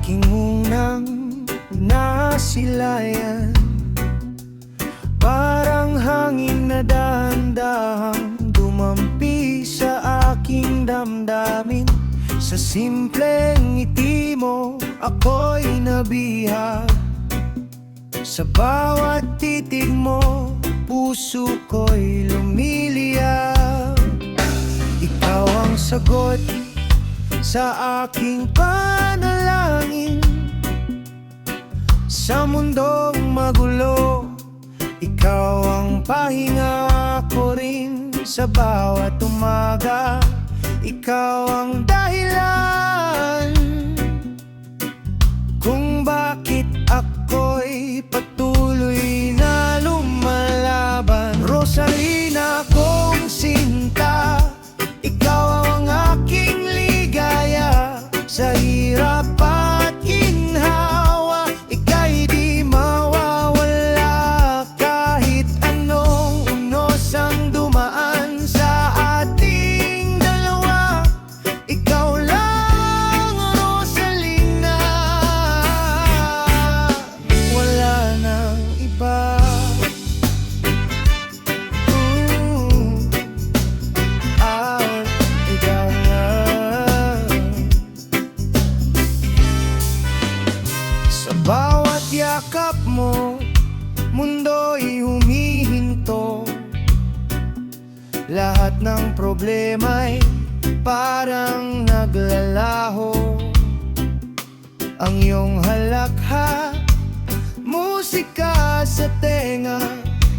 aking unang nasilayan, parang hangin na dahan-dahang dumampi sa aking damdamin. Sa simpleng ngiti mo, ako'y nabihag. Sa bawat titig mo, puso ko'y lumiliyab. Ikaw ang sagot sa aking panalangin. Sa mundong magulo, ikaw ang pahinga ko rin. Sa bawat umaga, ikaw ang dahilan kung bakit ako'y patuloy na lumalaban. Rosalina kong sinta, ikaw ang aking ligaya. Sa hirap at ginhawa, ika'y di mawawala. Kahit anong unos ang dumaan sa ating dalawa, ikaw lang, Rosalina. Wala nang iba. Ikaw nga. Sa bawat yakap mo, mundo'y humihinto. Lahat ng problema'y parang naglalaho. Ang iyong halakha, musika sa tenga.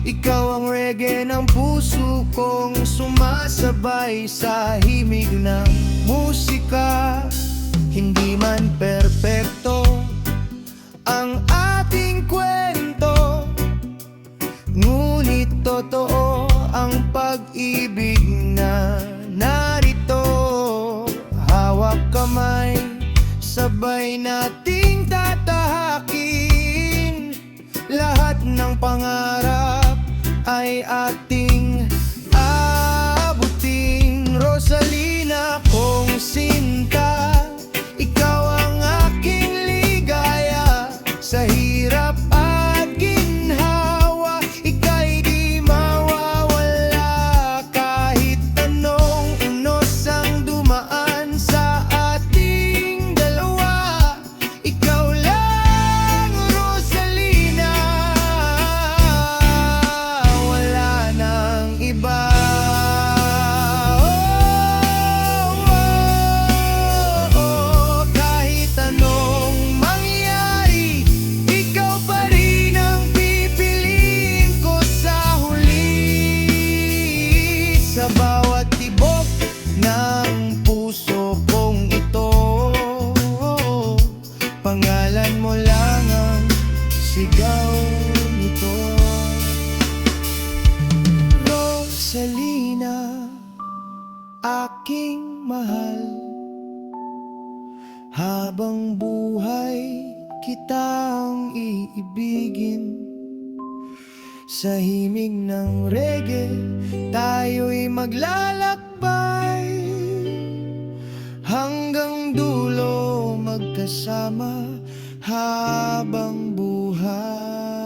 Ikaw ang reggae ng puso kong sumasabay sa himig ng musika. Hindi man perpekto ang ating kwento, ngunit totoo ang pag-ibig na narito. Hawak kamay, sabay nating tatahakin. Lahat ng pangarap ay ating aabutin. Rosalina kong sinta, ikaw ang aking ligaya. Sa hirap at ginhawa, ika'y di mawawala. Kahit anong unos ang dumaan sa ating dalawa, ikaw lang, Rosalina. Wala nang iba. Kahit anong mangyari, ikaw pa rin ang pipiliin ko sa huli. Sa bawat tibok ng puso kong ito, pangalan mo lang ang sigaw nito. Rosalina, aking mahal, habang buhay kitang iibigin. Sa himig ng reggae, tayo'y maglalakbay. Hanggang dulo magkasama habang buhay.